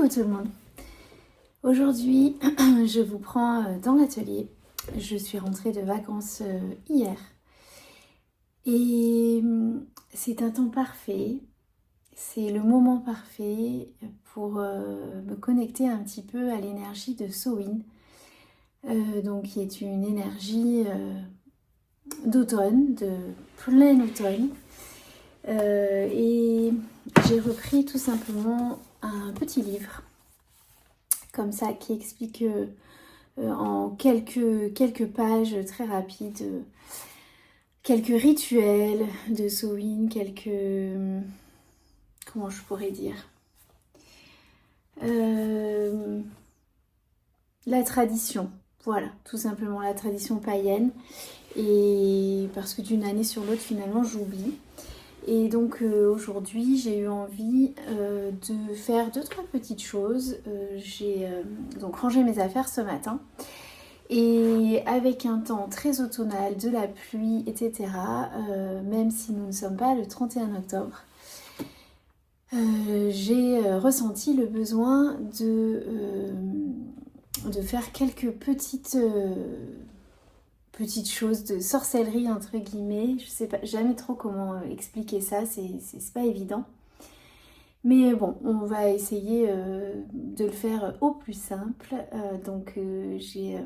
Coucou tout le monde. Aujourd'hui, je vous prends dans l'atelier. Je suis rentrée de vacances hier. Et c'est un temps parfait. C'est le moment parfait pour me connecter un petit peu à l'énergie de Samhain. Donc qui est une énergie d'automne, de plein automne. Et j'ai repris tout simplement un petit livre comme ça qui explique en quelques pages très rapides quelques rituels de Samhain, comment je pourrais dire, la tradition, voilà, tout simplement la tradition païenne, et parce que d'une année sur l'autre finalement j'oublie. Et donc aujourd'hui j'ai eu envie de faire 2-3 petites choses. J'ai donc rangé mes affaires ce matin et avec un temps très automnal, de la pluie, etc. Même si nous ne sommes pas le 31 octobre, j'ai ressenti le besoin de faire quelques petites choses de sorcellerie entre guillemets. Je sais pas jamais trop comment expliquer ça, c'est pas évident. Mais bon, on va essayer de le faire au plus simple. Donc j'ai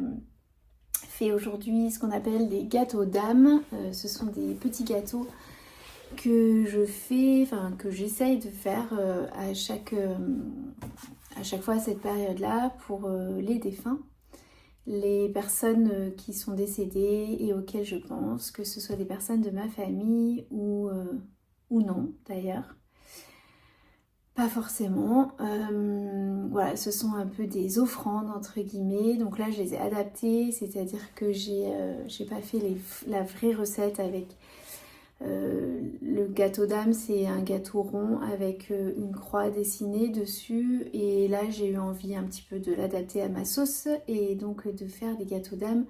fait aujourd'hui ce qu'on appelle des gâteaux d'âme. Ce sont des petits gâteaux que je fais, enfin que j'essaye de faire à chaque fois à cette période-là pour les défunts. Les personnes qui sont décédées et auxquelles je pense, que ce soit des personnes de ma famille ou non d'ailleurs. Pas forcément. Voilà, ce sont un peu des offrandes entre guillemets. Donc là, je les ai adaptées, c'est-à-dire que j'ai pas fait la vraie recette avec le gâteau d'âme. C'est un gâteau rond avec une croix dessinée dessus. Et là, j'ai eu envie un petit peu de l'adapter à ma sauce et donc de faire des gâteaux d'âme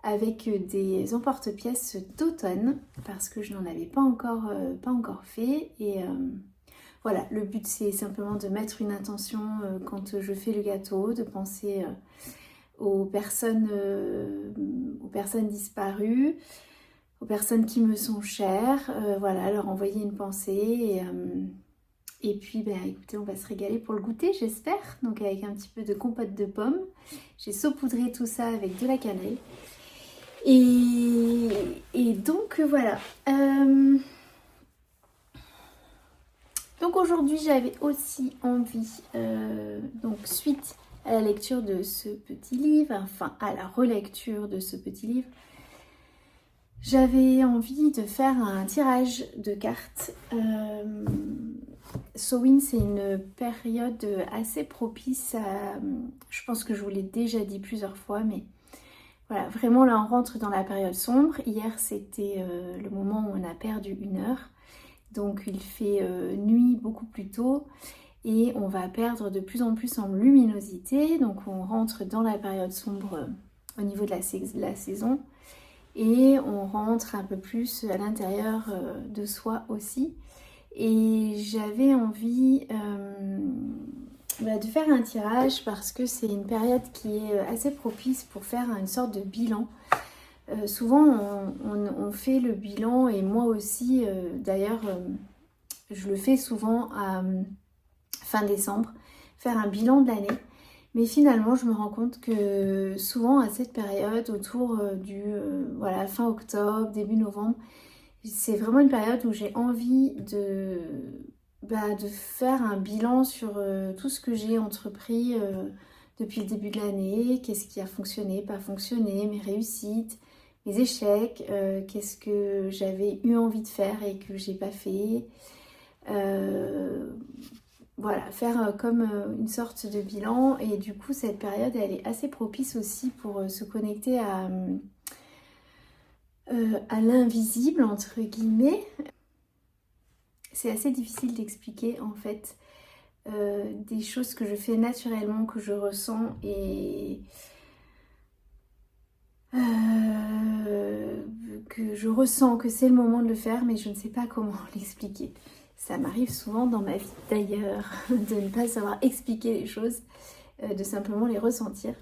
avec des emporte-pièces d'automne parce que je n'en avais pas encore fait. Et voilà, le but c'est simplement de mettre une intention quand je fais le gâteau, de penser aux personnes disparues, aux personnes qui me sont chères, voilà, leur envoyer une pensée et puis écoutez, on va se régaler pour le goûter, j'espère. Donc avec un petit peu de compote de pommes, j'ai saupoudré tout ça avec de la cannelle et donc voilà. Donc aujourd'hui j'avais aussi envie, donc suite à la lecture de ce petit livre, enfin à la relecture de ce petit livre, j'avais envie de faire un tirage de cartes. Samhain c'est une période assez propice à, je pense que je vous l'ai déjà dit plusieurs fois, mais voilà, vraiment là on rentre dans la période sombre. Hier c'était le moment où on a perdu 1 heure. Donc il fait nuit beaucoup plus tôt et on va perdre de plus en plus en luminosité. Donc on rentre dans la période sombre au niveau de la saison et on rentre un peu plus à l'intérieur de soi aussi. Et j'avais envie de faire un tirage parce que c'est une période qui est assez propice pour faire une sorte de bilan. Souvent on fait le bilan et moi aussi d'ailleurs je le fais souvent à fin décembre, faire un bilan de l'année. Mais finalement je me rends compte que souvent à cette période autour du fin octobre, début novembre, c'est vraiment une période où j'ai envie de faire un bilan sur tout ce que j'ai entrepris depuis le début de l'année, qu'est-ce qui a fonctionné, pas fonctionné, mes réussites, mes échecs, qu'est-ce que j'avais eu envie de faire et que j'ai pas fait. Voilà, faire comme une sorte de bilan. Et du coup cette période elle est assez propice aussi pour se connecter à l'invisible entre guillemets. C'est assez difficile d'expliquer en fait des choses que je fais naturellement, que je ressens et que je ressens que c'est le moment de le faire, mais je ne sais pas comment l'expliquer. Ça m'arrive souvent dans ma vie d'ailleurs, de ne pas savoir expliquer les choses, de simplement les ressentir.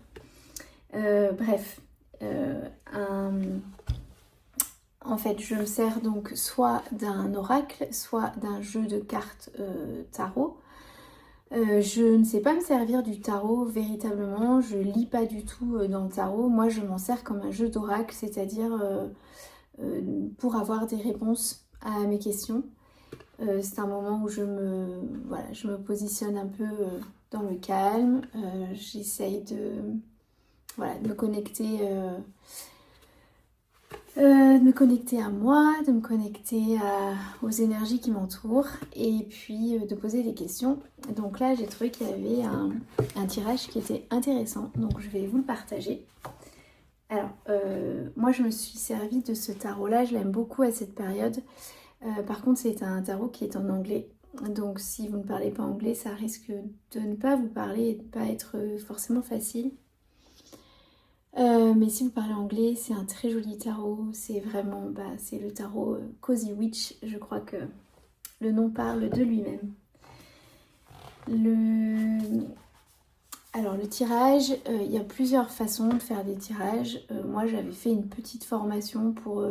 Bref, en fait, je me sers donc soit d'un oracle, soit d'un jeu de cartes tarot. Je ne sais pas me servir du tarot véritablement, je lis pas du tout dans le tarot. Moi, je m'en sers comme un jeu d'oracle, c'est-à-dire pour avoir des réponses à mes questions. C'est un moment où je me positionne un peu dans le calme. J'essaye de me connecter à moi, de me connecter aux énergies qui m'entourent et puis de poser des questions. Donc là, j'ai trouvé qu'il y avait un tirage qui était intéressant, donc je vais vous le partager. Alors, moi, je me suis servie de ce tarot-là, je l'aime beaucoup à cette période. Par contre, c'est un tarot qui est en anglais. Donc, si vous ne parlez pas anglais, ça risque de ne pas vous parler et de ne pas être forcément facile. Mais si vous parlez anglais, c'est un très joli tarot. C'est vraiment, c'est le tarot Cozy Witch. Je crois que le nom parle de lui-même. Alors le tirage, il y a plusieurs façons de faire des tirages. Moi, j'avais fait une petite formation pour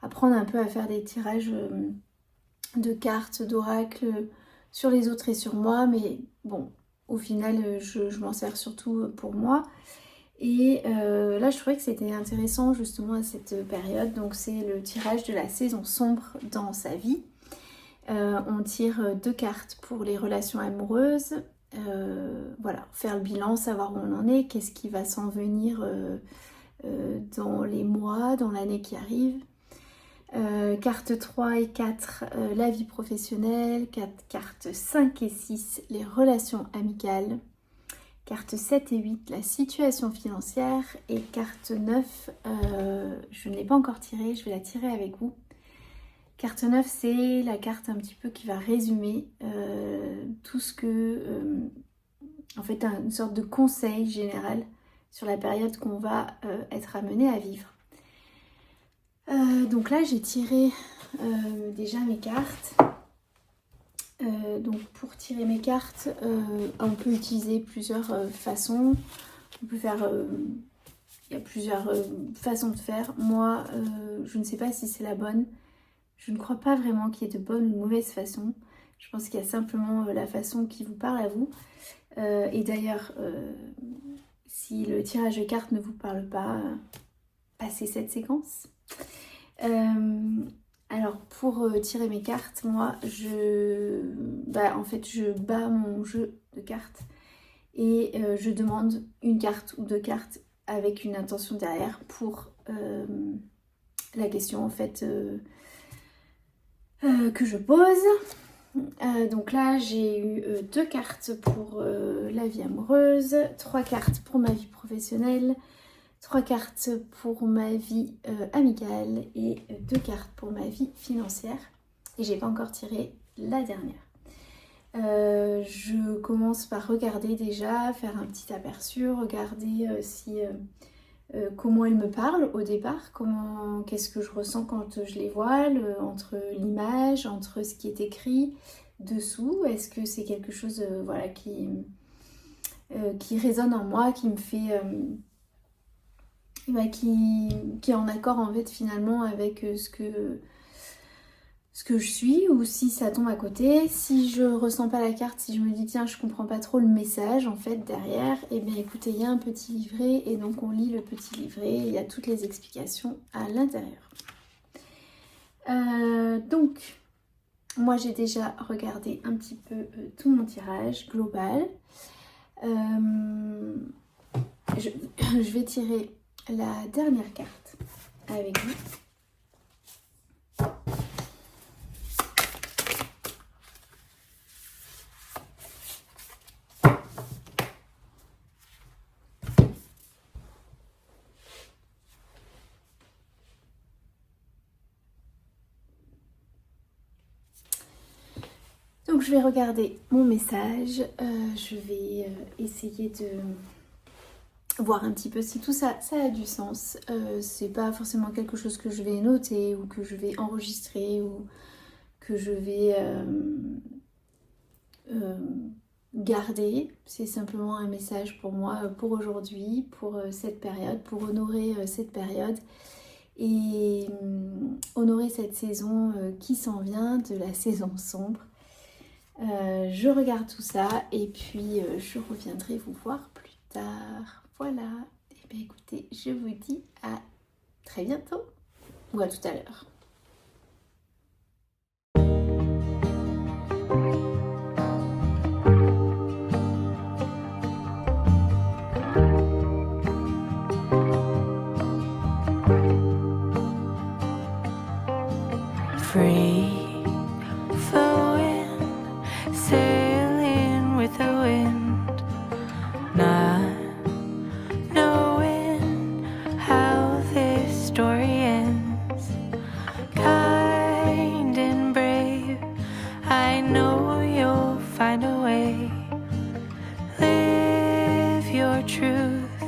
apprendre un peu à faire des tirages de cartes, d'oracles sur les autres et sur moi. Mais bon, au final, je m'en sers surtout pour moi. Et là, je trouvais que c'était intéressant justement à cette période. Donc, c'est le tirage de la saison sombre dans sa vie. On tire 2 cartes pour les relations amoureuses. Voilà, faire le bilan, savoir où on en est, qu'est-ce qui va s'en venir dans les mois, dans l'année qui arrive. Cartes 3 et 4, la vie professionnelle. Cartes 5 et 6, les relations amicales. Carte 7 et 8, la situation financière. Et carte 9, je ne l'ai pas encore tirée, je vais la tirer avec vous. Carte 9, c'est la carte un petit peu qui va résumer tout ce que... en fait, une sorte de conseil général sur la période qu'on va être amené à vivre. Donc là, j'ai tiré déjà mes cartes. Donc pour tirer mes cartes, on peut utiliser plusieurs façons. On peut faire... il y a plusieurs façons de faire. Moi, je ne sais pas si c'est la bonne. Je ne crois pas vraiment qu'il y ait de bonne ou de mauvaise façon. Je pense qu'il y a simplement la façon qui vous parle à vous. Et d'ailleurs, si le tirage de cartes ne vous parle pas, passez cette séquence. Alors pour tirer mes cartes, moi je bats mon jeu de cartes et je demande une carte ou 2 cartes avec une intention derrière pour la question en fait que je pose. Donc là j'ai eu 2 cartes pour la vie amoureuse, 3 cartes pour ma vie professionnelle, 3 cartes pour ma vie amicale et 2 cartes pour ma vie financière. Et j'ai pas encore tiré la dernière. Je commence par regarder déjà, faire un petit aperçu, regarder comment elles me parlent au départ, qu'est-ce que je ressens quand je les vois, entre l'image, entre ce qui est écrit dessous. Est-ce que c'est quelque chose qui résonne en moi, qui me fait... qui est en accord en fait finalement avec ce que je suis, ou si ça tombe à côté. Si je ressens pas la carte, si je me dis tiens je comprends pas trop le message en fait derrière, et bien écoutez, il y a un petit livret et donc on lit le petit livret, il y a toutes les explications à l'intérieur. Donc moi j'ai déjà regardé un petit peu tout mon tirage global. Je vais tirer la dernière carte avec vous. Donc je vais regarder mon message, je vais essayer de voir un petit peu si tout ça a du sens. C'est pas forcément quelque chose que je vais noter ou que je vais enregistrer ou que je vais garder. C'est simplement un message pour moi, pour aujourd'hui, pour cette période, pour honorer cette période et honorer cette saison qui s'en vient, de la saison sombre. Je regarde tout ça et puis je reviendrai vous voir plus tard. Voilà. Et bien écoutez, je vous dis à très bientôt ou à tout à l'heure. Free flowing, sailing with the wind, not knowing how this story ends. Kind and brave, I know you'll find a way. Live your truth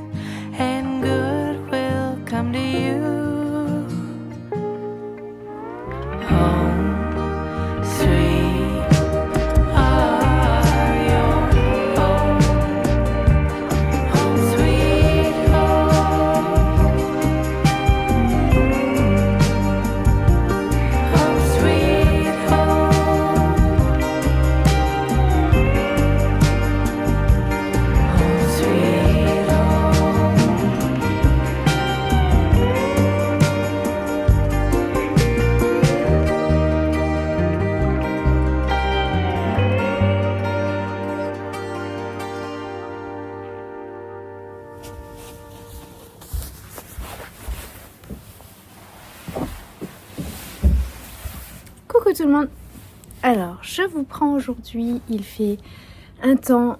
and good will come to you. Coucou tout le monde. Alors, je vous prends aujourd'hui, il fait un temps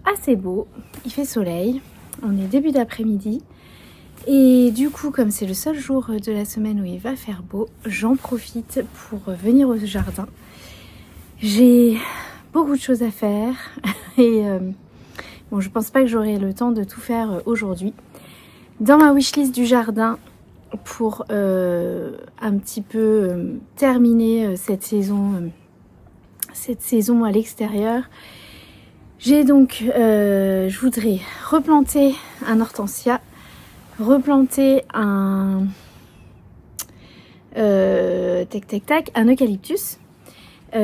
assez beau, il fait soleil, on est début d'après-midi et du coup, comme c'est le seul jour de la semaine où il va faire beau, j'en profite pour venir au jardin. J'ai beaucoup de choses à faire et bon, je pense pas que j'aurai le temps de tout faire aujourd'hui. Dans ma wishlist du jardin, pour un petit peu terminer cette saison à l'extérieur, j'ai donc je voudrais replanter un hortensia, replanter un un eucalyptus.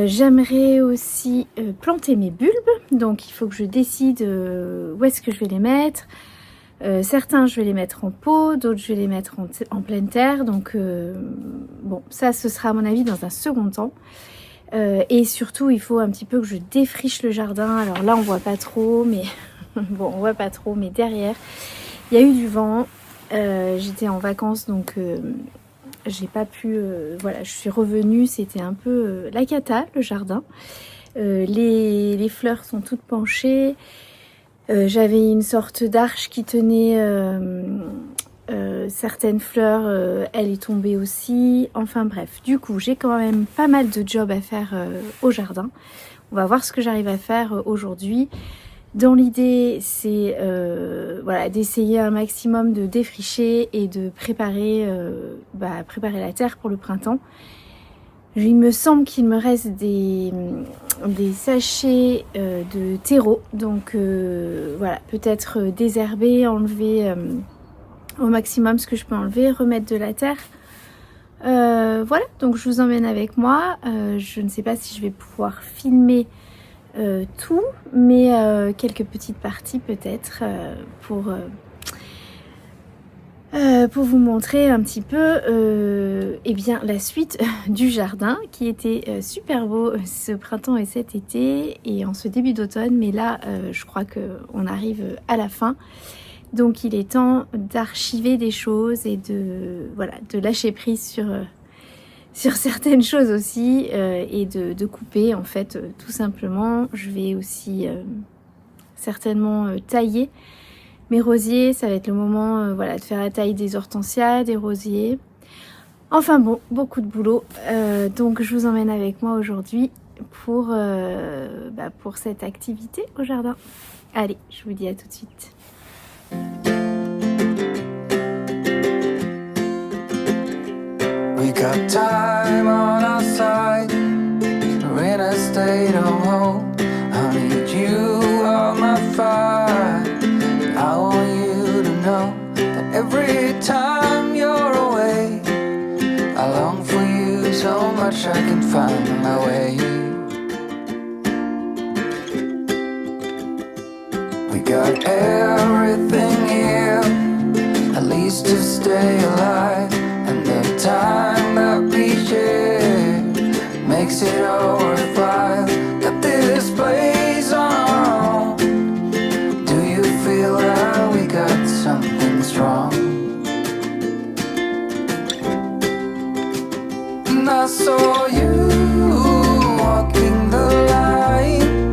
J'aimerais aussi planter mes bulbes, donc il faut que je décide où est-ce que je vais les mettre. Certains je vais les mettre en pot, d'autres je vais les mettre en pleine terre, donc bon, ça ce sera à mon avis dans un second temps. Et surtout il faut un petit peu que je défriche le jardin. Alors là on voit pas trop, mais bon, on voit pas trop, mais derrière il y a eu du vent, j'étais en vacances donc j'ai pas pu, voilà, je suis revenue, c'était un peu la cata le jardin. Les fleurs sont toutes penchées. J'avais une sorte d'arche qui tenait certaines fleurs, elle est tombée aussi. Enfin bref, du coup j'ai quand même pas mal de job à faire au jardin. On va voir ce que j'arrive à faire aujourd'hui. Dans l'idée, c'est voilà, d'essayer un maximum de défricher et de préparer la terre pour le printemps. Il me semble qu'il me reste des sachets de terreau, donc voilà, peut-être désherber, enlever au maximum ce que je peux enlever, remettre de la terre. Voilà, donc je vous emmène avec moi. Je ne sais pas si je vais pouvoir filmer tout, mais quelques petites parties peut-être pour vous montrer un petit peu eh bien, la suite du jardin qui était super beau ce printemps et cet été et en ce début d'automne, mais là je crois qu'on arrive à la fin, donc il est temps d'archiver des choses et de lâcher prise sur certaines choses aussi et de couper en fait tout simplement. Je vais aussi certainement tailler mes rosiers, ça va être le moment voilà, de faire la taille des hortensias, des rosiers. Enfin bon, beaucoup de boulot. Donc je vous emmène avec moi aujourd'hui pour cette activité au jardin. Allez, je vous dis à tout de suite. We got time on our side. We're in a state of hope. I need you on my fire. I want you to know that every time you're away, I long for you so much I can find my way. We got everything here, at least to stay alive. And the time that we share makes it all worthwhile. Got this place on our own. Do you feel that we got something strong? And I saw you walking the line,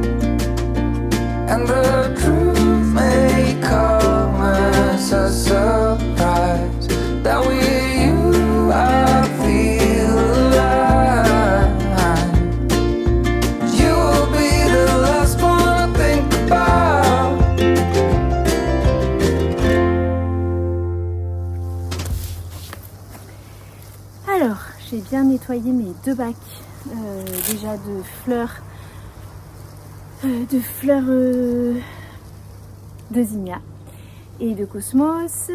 and the truth may come as a surprise. That with you I feel alive. You will be the last one I think about. Alors, j'ai bien nettoyé mes 2 bacs déjà de fleurs de zinnia et de cosmos.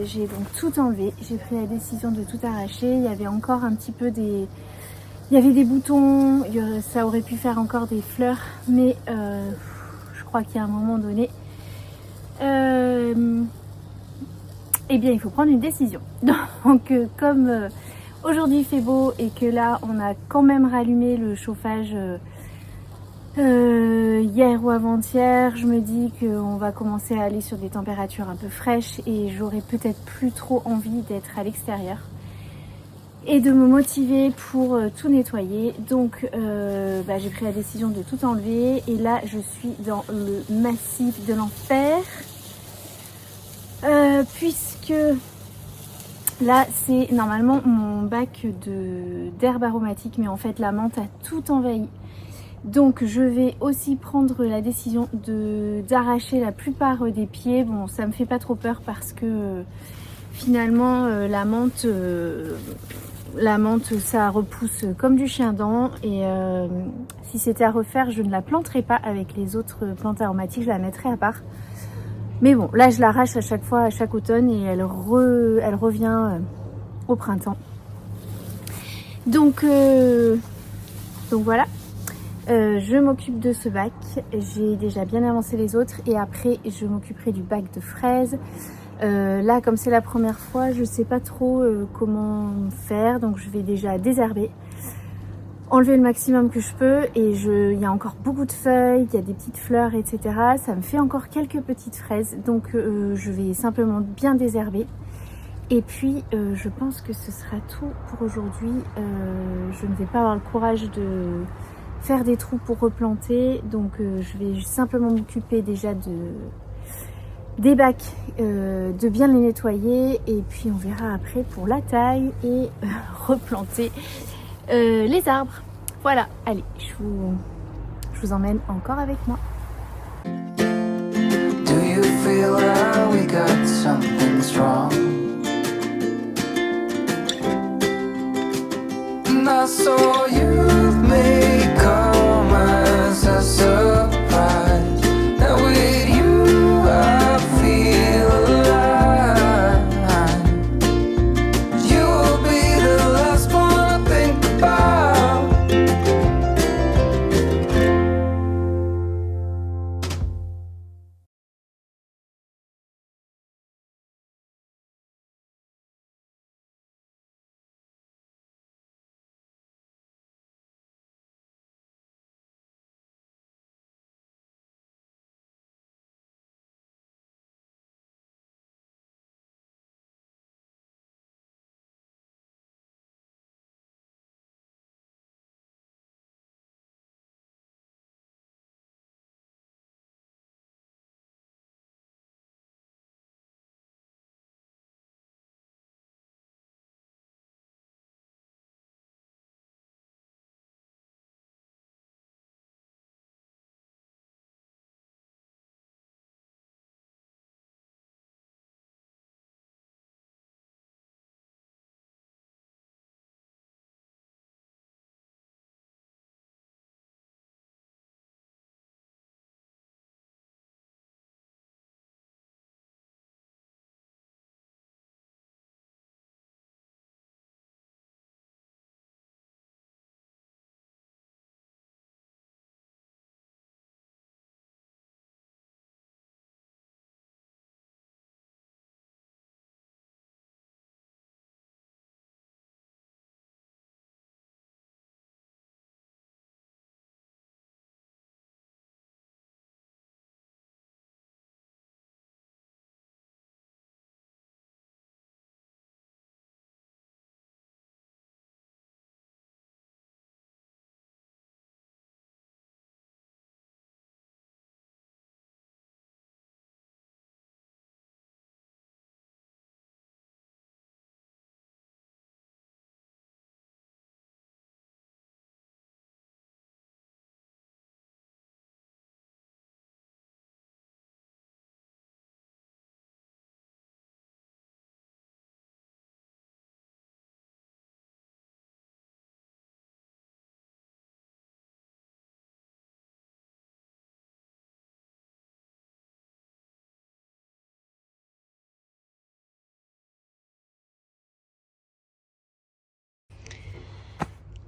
J'ai donc tout enlevé, j'ai pris la décision de tout arracher. Il y avait encore un petit peu il y avait des boutons, ça aurait pu faire encore des fleurs, mais je crois qu'il y a un moment donné eh bien il faut prendre une décision. Donc comme aujourd'hui il fait beau et que là on a quand même rallumé le chauffage hier ou avant-hier, je me dis qu'on va commencer à aller sur des températures un peu fraîches et j'aurais peut-être plus trop envie d'être à l'extérieur et de me motiver pour tout nettoyer. Donc j'ai pris la décision de tout enlever et là je suis dans le massif de l'enfer puisque là c'est normalement mon bac d'herbes aromatiques, mais en fait la menthe a tout envahi. Donc je vais aussi prendre la décision d'arracher la plupart des pieds. Bon, ça me fait pas trop peur parce que finalement la menthe ça repousse comme du chien-dent et si c'était à refaire je ne la planterais pas avec les autres plantes aromatiques, je la mettrais à part. Mais bon, là je l'arrache à chaque fois, à chaque automne, et elle revient au printemps. Donc voilà. Je m'occupe de ce bac, j'ai déjà bien avancé les autres et après je m'occuperai du bac de fraises. Là comme c'est la première fois, je sais pas trop comment faire, donc je vais déjà désherber, enlever le maximum que je peux et il y a encore beaucoup de feuilles, il y a des petites fleurs, etc. Ça me fait encore quelques petites fraises, donc je vais simplement bien désherber. Et puis je pense que ce sera tout pour aujourd'hui. Je ne vais pas avoir le courage de faire des trous pour replanter, donc je vais simplement m'occuper déjà des bacs, de bien les nettoyer et puis on verra après pour la taille et replanter les arbres. Voilà, allez, je vous emmène encore avec moi. Do you feel that we got something strong? And I saw you may come as a surprise. That with you I feel alive. You will be the last one I think about.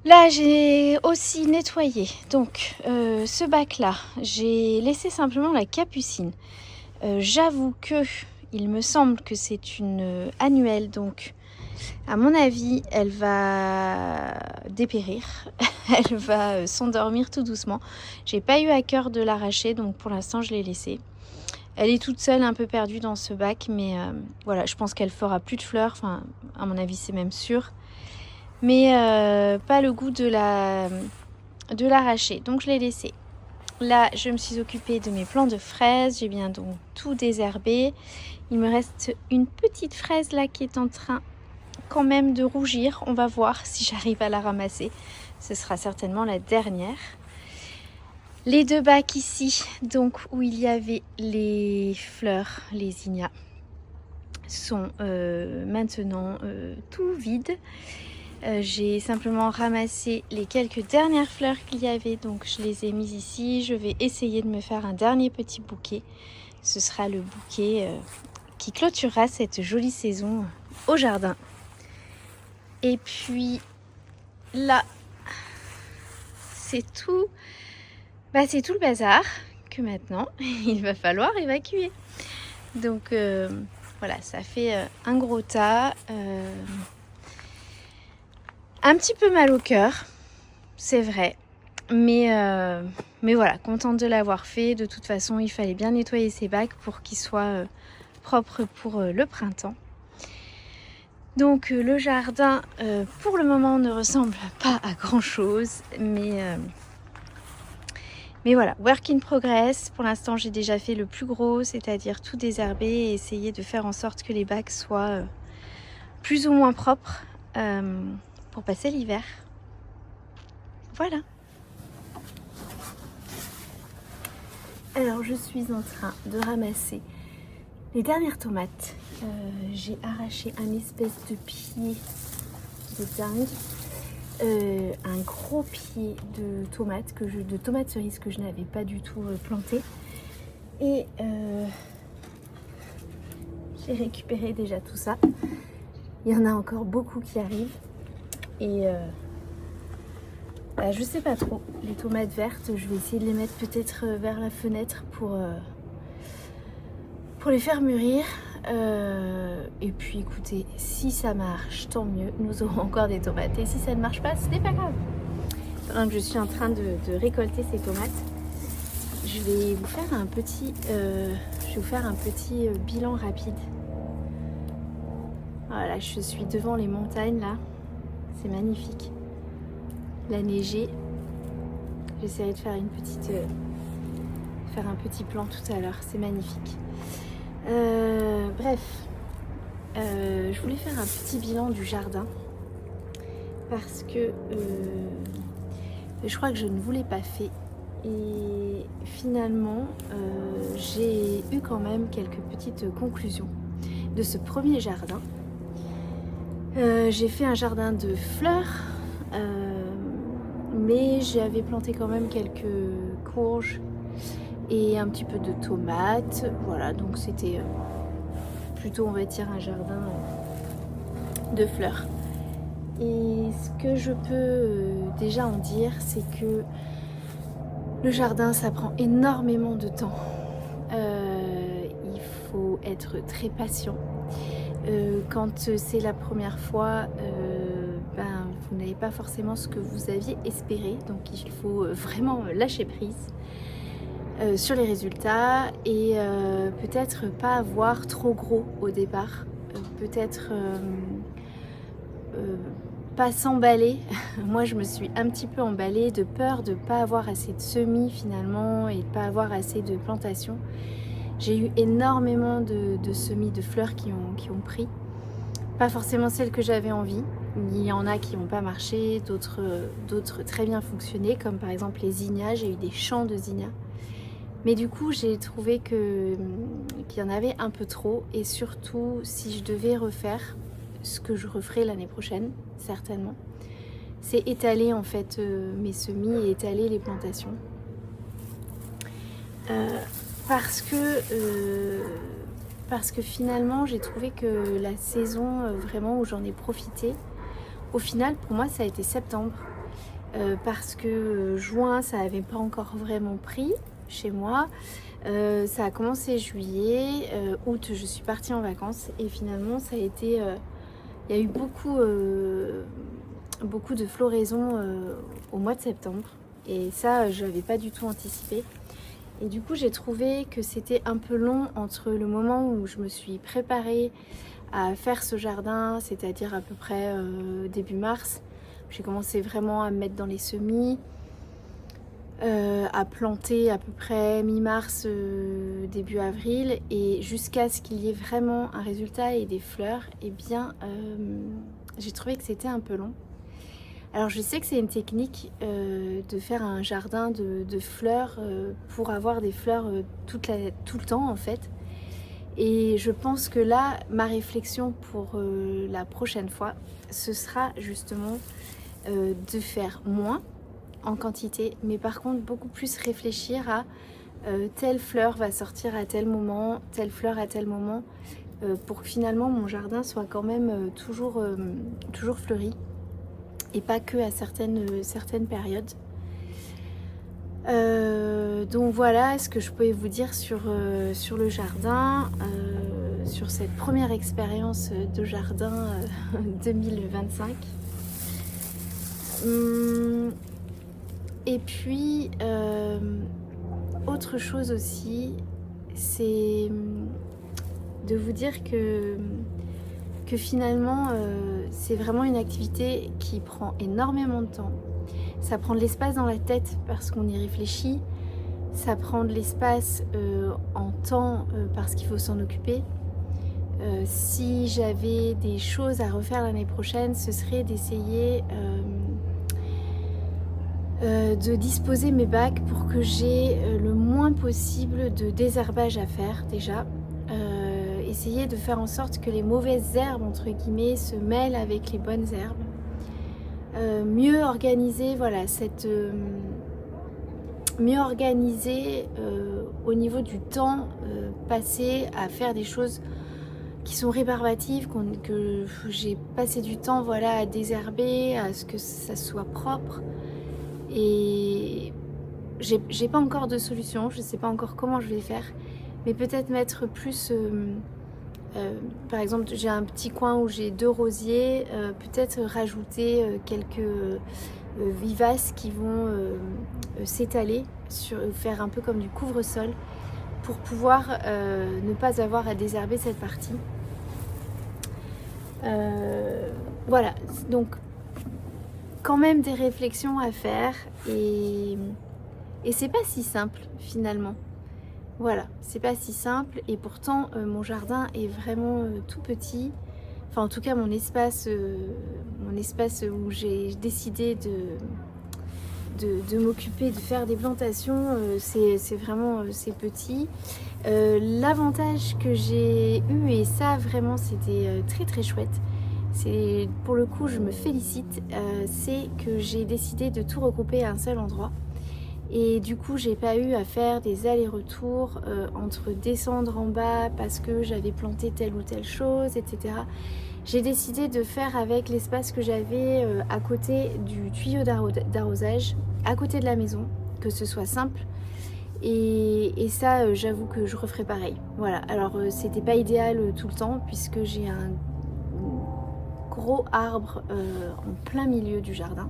Là, j'ai aussi nettoyé. Donc, ce bac-là, j'ai laissé simplement la capucine. J'avoue que il me semble que c'est une annuelle, donc à mon avis, elle va dépérir. Elle va s'endormir tout doucement. J'ai pas eu à cœur de l'arracher, donc pour l'instant, je l'ai laissée. Elle est toute seule, un peu perdue dans ce bac, mais voilà, je pense qu'elle fera plus de fleurs. Enfin, à mon avis, c'est même sûr. Mais pas le goût de l'arracher, donc je l'ai laissée. Là, je me suis occupée de mes plants de fraises. J'ai bien donc tout désherbé. Il me reste une petite fraise là qui est en train quand même de rougir. On va voir si j'arrive à la ramasser. Ce sera certainement la dernière. Les 2 bacs ici, donc où il y avait les fleurs, les zinnias, sont maintenant tout vides. J'ai simplement ramassé les quelques dernières fleurs qu'il y avait, donc je les ai mises ici. Je vais essayer de me faire un dernier petit bouquet. Ce sera le bouquet qui clôturera cette jolie saison au jardin. Et puis là, c'est tout le bazar que maintenant il va falloir évacuer. Donc voilà, ça fait un gros tas. Un petit peu mal au cœur, c'est vrai. Mais voilà, contente de l'avoir fait. De toute façon, il fallait bien nettoyer ces bacs pour qu'ils soient propres pour le printemps. Donc le jardin, pour le moment, ne ressemble pas à grand-chose. Mais voilà, work in progress. Pour l'instant, j'ai déjà fait le plus gros, c'est-à-dire tout désherber et essayer de faire en sorte que les bacs soient plus ou moins propres pour passer l'hiver. Voilà. Alors, je suis en train de ramasser les dernières tomates. J'ai arraché un espèce de pied de dingue. Un gros pied de tomates cerises que je n'avais pas du tout planté. Et j'ai récupéré déjà tout ça. Il y en a encore beaucoup qui arrivent. Et je sais pas trop. Les tomates vertes, je vais essayer de les mettre peut-être vers la fenêtre pour les faire mûrir. Et puis écoutez, si ça marche, tant mieux, nous aurons encore des tomates. Et si ça ne marche pas, ce n'est pas grave. Pendant que je suis en train de récolter ces tomates, je vais vous faire un petit, bilan rapide. Voilà, je suis devant les montagnes là, c'est magnifique. La neigée. J'essaierai de faire un petit plan tout à l'heure, c'est magnifique. Bref, je voulais faire un petit bilan du jardin parce que je crois que je ne vous l'ai pas fait et finalement j'ai eu quand même quelques petites conclusions de ce premier jardin. J'ai fait un jardin de fleurs, mais j'avais planté quand même quelques courges et un petit peu de tomates. Voilà, donc c'était plutôt, on va dire, un jardin de fleurs. Et ce que je peux déjà en dire, c'est que le jardin, ça prend énormément de temps. Il faut être très patient. Quand c'est la première fois, vous n'avez pas forcément ce que vous aviez espéré. Donc il faut vraiment lâcher prise sur les résultats et peut-être pas avoir trop gros au départ. Peut-être pas s'emballer. Moi je me suis un petit peu emballée de peur de ne pas avoir assez de semis finalement et de ne pas avoir assez de plantations. J'ai eu énormément de semis de fleurs qui ont pris. Pas forcément celles que j'avais envie. Il y en a qui n'ont pas marché, d'autres très bien fonctionné, comme par exemple les zinnias. J'ai eu des champs de zinnias. Mais du coup, j'ai trouvé qu'il y en avait un peu trop. Et surtout, si je devais refaire, ce que je referai l'année prochaine, certainement, c'est étaler en fait mes semis et étaler les plantations. Parce que finalement j'ai trouvé que la saison vraiment où j'en ai profité, au final pour moi ça a été septembre. parce que juin, ça n'avait pas encore vraiment pris chez moi. Ça a commencé juillet, août, je suis partie en vacances et finalement, ça a été... il y a eu beaucoup de floraison au mois de septembre et ça, je n'avais pas du tout anticipé. Et du coup, j'ai trouvé que c'était un peu long entre le moment où je me suis préparée à faire ce jardin, c'est-à-dire à peu près début mars. J'ai commencé vraiment à me mettre dans les semis, à planter à peu près mi-mars, début avril, et jusqu'à ce qu'il y ait vraiment un résultat et des fleurs, eh bien, j'ai trouvé que c'était un peu long. Alors je sais que c'est une technique de faire un jardin de fleurs pour avoir des fleurs tout le temps en fait. Et je pense que là, ma réflexion pour la prochaine fois, ce sera justement de faire moins en quantité, mais par contre beaucoup plus réfléchir à telle fleur va sortir à tel moment, telle fleur à tel moment, pour que finalement mon jardin soit quand même toujours fleuri et pas que à certaines périodes. Donc voilà ce que je pouvais vous dire sur le jardin, sur cette première expérience de jardin 2025. Et puis autre chose aussi, c'est de vous dire que finalement c'est vraiment une activité qui prend énormément de temps. Ça prend de l'espace dans la tête parce qu'on y réfléchit, ça prend de l'espace en temps parce qu'il faut s'en occuper. Si j'avais des choses à refaire l'année prochaine, ce serait d'essayer de disposer mes bacs pour que j'ai le moins possible de désherbage à faire déjà. Essayer de faire en sorte que les mauvaises herbes entre guillemets se mêlent avec les bonnes herbes. Mieux organiser, voilà, mieux organiser au niveau du temps passé à faire des choses qui sont rébarbatives, que j'ai passé du temps, voilà, à désherber, à ce que ça soit propre. Et j'ai pas encore de solution, je sais pas encore comment je vais faire, mais peut-être mettre plus par exemple j'ai un petit coin où j'ai 2 rosiers, peut-être rajouter quelques vivaces qui vont s'étaler, faire un peu comme du couvre-sol pour pouvoir ne pas avoir à désherber cette partie. Voilà, donc quand même des réflexions à faire et c'est pas si simple finalement. Voilà, c'est pas si simple et pourtant mon jardin est vraiment tout petit. Enfin en tout cas mon espace où j'ai décidé de m'occuper, de faire des plantations, c'est vraiment c'est petit. L'avantage que j'ai eu, et ça vraiment c'était très très chouette, c'est pour le coup je me félicite, c'est que j'ai décidé de tout regrouper à un seul endroit. Et du coup j'ai pas eu à faire des allers-retours entre descendre en bas parce que j'avais planté telle ou telle chose, etc. J'ai décidé de faire avec l'espace que j'avais à côté du tuyau d'arrosage, à côté de la maison, que ce soit simple. Et ça, j'avoue que je referai pareil. Voilà, alors c'était pas idéal tout le temps puisque j'ai un gros arbre en plein milieu du jardin.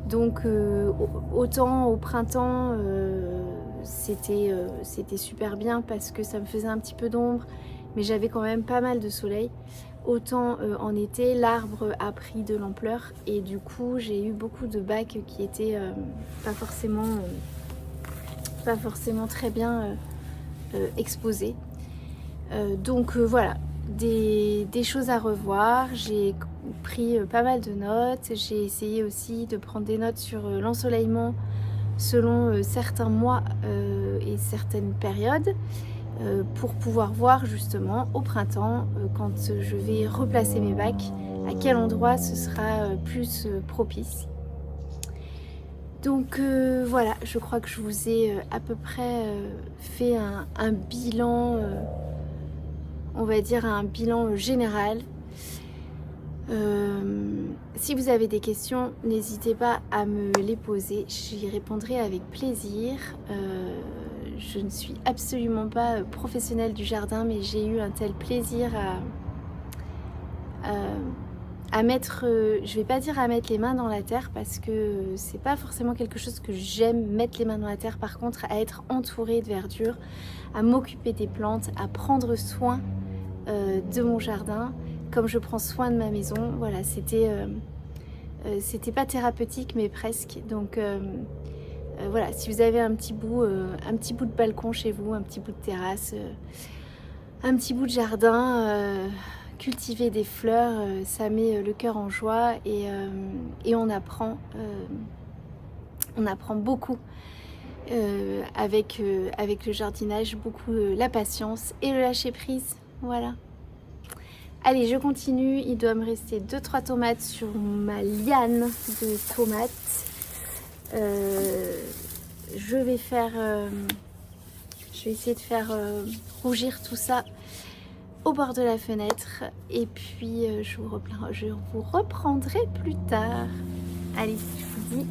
Donc autant au printemps c'était super bien parce que ça me faisait un petit peu d'ombre, mais j'avais quand même pas mal de soleil. Autant en été, l'arbre a pris de l'ampleur et du coup j'ai eu beaucoup de bacs qui étaient pas forcément très bien exposés. Donc voilà, des choses à revoir. J'ai pris pas mal de notes. J'ai essayé aussi de prendre des notes sur l'ensoleillement selon certains mois et certaines périodes pour pouvoir voir justement au printemps quand je vais replacer mes bacs à quel endroit ce sera plus propice. Donc voilà, je crois que je vous ai à peu près fait un bilan, on va dire un bilan général. Si vous avez des questions, n'hésitez pas à me les poser, j'y répondrai avec plaisir. Je ne suis absolument pas professionnelle du jardin, mais j'ai eu un tel plaisir à mettre, je vais pas dire à mettre les mains dans la terre parce que c'est pas forcément quelque chose que j'aime, mettre les mains dans la terre. Par contre, à être entourée de verdure, à m'occuper des plantes, à prendre soin de mon jardin comme je prends soin de ma maison. Voilà, c'était pas thérapeutique mais presque. Donc voilà, si vous avez un petit bout de balcon chez vous, un petit bout de terrasse, un petit bout de jardin, cultiver des fleurs, ça met le cœur en joie et on apprend beaucoup avec le jardinage, beaucoup la patience et le lâcher prise. Voilà. Allez, je continue. Il doit me rester 2-3 tomates sur ma liane de tomates. Je vais essayer de faire rougir tout ça au bord de la fenêtre et puis je vous reprendrai plus tard. Allez, je vous dis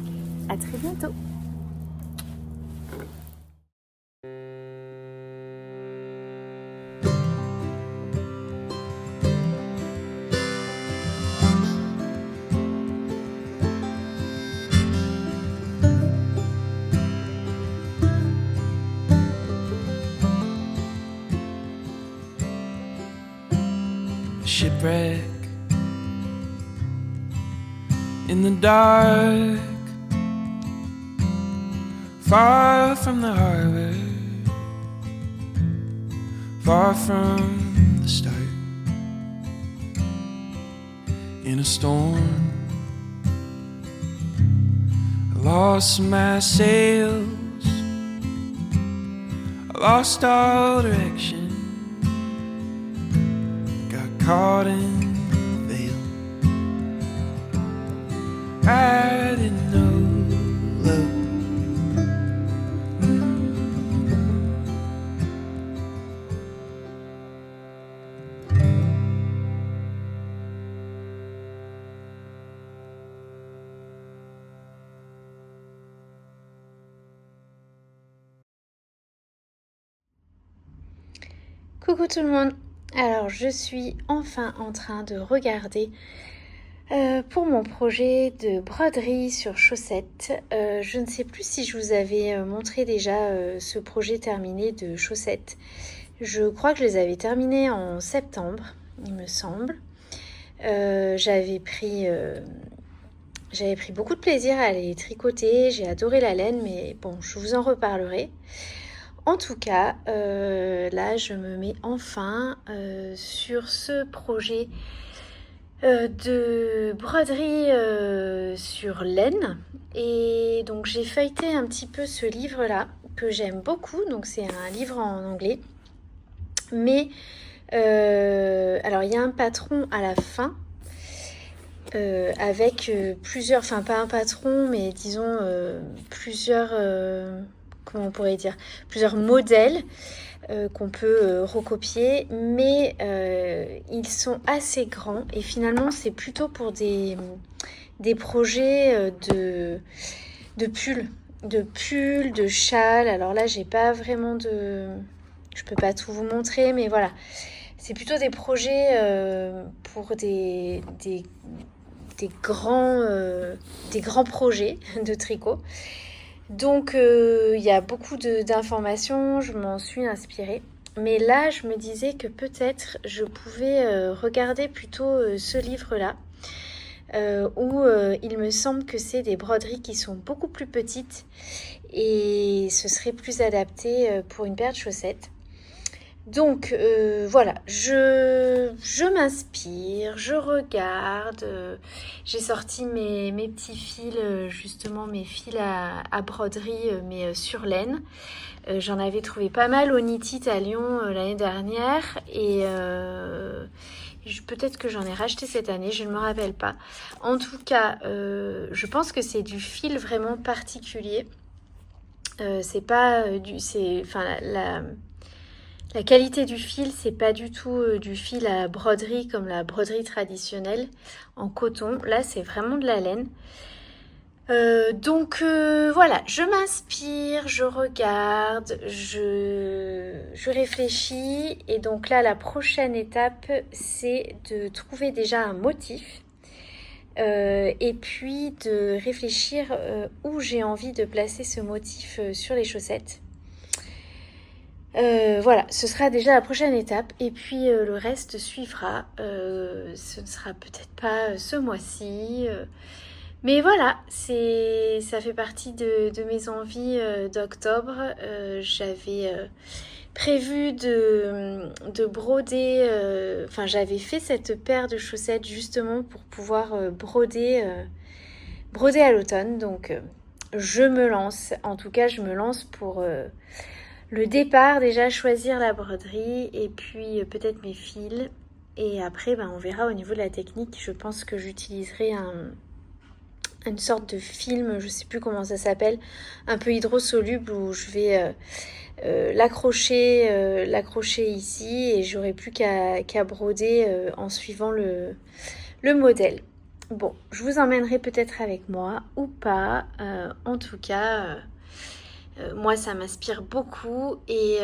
à très bientôt. Shipwreck in the dark, far from the harbor, far from the start. In a storm, I lost my sails, I lost all direction. Caught in the veil, I didn't know love. Coucou tout le monde. Alors je suis enfin en train de regarder pour mon projet de broderie sur chaussettes. Je ne sais plus si je vous avais montré déjà ce projet terminé de chaussettes. Je crois que je les avais terminés en septembre, il me semble. J'avais pris beaucoup de plaisir à les tricoter, j'ai adoré la laine, mais bon, je vous en reparlerai. En tout cas, là, je me mets enfin sur ce projet de broderie sur laine. Et donc, j'ai feuilleté un petit peu ce livre-là, que j'aime beaucoup. Donc, c'est un livre en anglais. Mais, alors, il y a un patron à la fin, avec plusieurs... Enfin, pas un patron, mais disons plusieurs... comment on pourrait dire, plusieurs modèles qu'on peut recopier, mais ils sont assez grands et finalement c'est plutôt pour des projets de pulls, de châles. Alors là j'ai pas vraiment je peux pas tout vous montrer, mais voilà, c'est plutôt des projets pour des grands projets de tricot. Donc il y a beaucoup d'informations, je m'en suis inspirée. Mais là, je me disais que peut-être je pouvais regarder plutôt ce livre-là, où il me semble que c'est des broderies qui sont beaucoup plus petites et ce serait plus adapté pour une paire de chaussettes. Donc voilà, je m'inspire, je regarde, j'ai sorti mes petits fils, justement mes fils à broderie, mais sur laine. J'en avais trouvé pas mal au Knit-It à Lyon l'année dernière et peut-être que j'en ai racheté cette année, je ne me rappelle pas. En tout cas, je pense que c'est du fil vraiment particulier. C'est pas La qualité du fil, c'est pas du tout du fil à broderie comme la broderie traditionnelle en coton. Là, c'est vraiment de la laine. Donc voilà, je m'inspire, je regarde, je réfléchis. Et donc là, la prochaine étape, c'est de trouver déjà un motif. Et puis de réfléchir où j'ai envie de placer ce motif sur les chaussettes. Voilà, ce sera déjà la prochaine étape et puis le reste suivra. Ce ne sera peut-être pas ce mois-ci, mais voilà, ça fait partie de mes envies d'octobre. J'avais prévu de broder, enfin j'avais fait cette paire de chaussettes justement pour pouvoir broder à l'automne. Donc je me lance, en tout cas je me lance pour le départ, déjà choisir la broderie et puis peut-être mes fils. Et après, on verra au niveau de la technique. Je pense que j'utiliserai une sorte de film, je ne sais plus comment ça s'appelle, un peu hydrosoluble où je vais l'accrocher ici et j'aurai plus qu'à broder en suivant le modèle. Bon, je vous emmènerai peut-être avec moi ou pas. En tout cas... moi, ça m'inspire beaucoup et